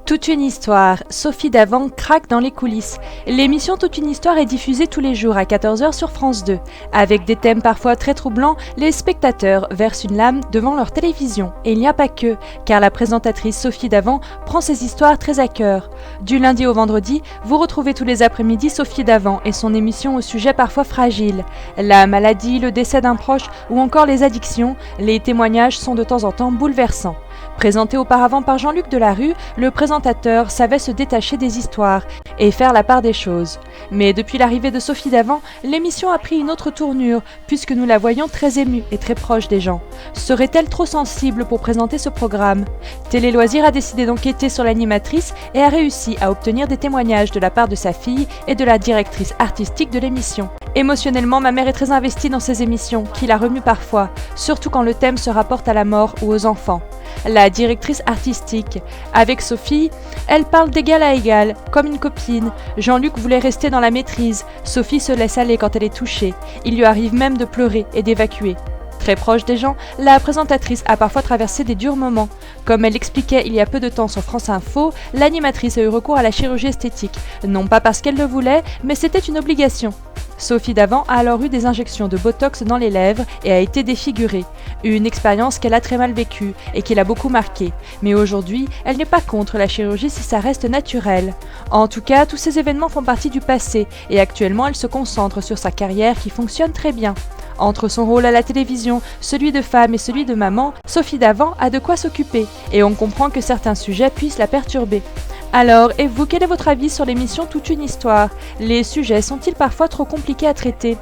Toute une histoire, Sophie Davant craque dans les coulisses. L'émission Toute une histoire est diffusée tous les jours à 14h sur France 2. Avec des thèmes parfois très troublants, les spectateurs versent une lame devant leur télévision. Et il n'y a pas que, car la présentatrice Sophie Davant prend ses histoires très à cœur. Du lundi au vendredi, vous retrouvez tous les après-midi Sophie Davant et son émission au sujet parfois fragile. La maladie, le décès d'un proche ou encore les addictions, les témoignages sont de temps en temps bouleversants. Présenté auparavant par Jean-Luc Delarue, le présentateur savait se détacher des histoires et faire la part des choses. Mais depuis l'arrivée de Sophie Davant, l'émission a pris une autre tournure, puisque nous la voyons très émue et très proche des gens. Serait-elle trop sensible pour présenter ce programme ? Télé Loisirs a décidé d'enquêter sur l'animatrice et a réussi à obtenir des témoignages de la part de sa fille et de la directrice artistique de l'émission. Émotionnellement, ma mère est très investie dans ces émissions, qui la remuent parfois, surtout quand le thème se rapporte à la mort ou aux enfants. La directrice artistique. Avec Sophie, elle parle d'égal à égal, comme une copine. Jean-Luc voulait rester dans la maîtrise. Sophie se laisse aller quand elle est touchée. Il lui arrive même de pleurer et d'évacuer. Très proche des gens, la présentatrice a parfois traversé des durs moments. Comme elle l'expliquait il y a peu de temps sur France Info, l'animatrice a eu recours à la chirurgie esthétique. Non pas parce qu'elle le voulait, mais c'était une obligation. Sophie Davant a alors eu des injections de botox dans les lèvres et a été défigurée. Une expérience qu'elle a très mal vécue et qui l'a beaucoup marquée. Mais aujourd'hui, elle n'est pas contre la chirurgie si ça reste naturel. En tout cas, tous ces événements font partie du passé et actuellement elle se concentre sur sa carrière qui fonctionne très bien. Entre son rôle à la télévision, celui de femme et celui de maman, Sophie Davant a de quoi s'occuper et on comprend que certains sujets puissent la perturber. Alors, et vous, quel est votre avis sur l'émission Toute une histoire ? Les sujets sont-ils parfois trop compliqués à traiter ?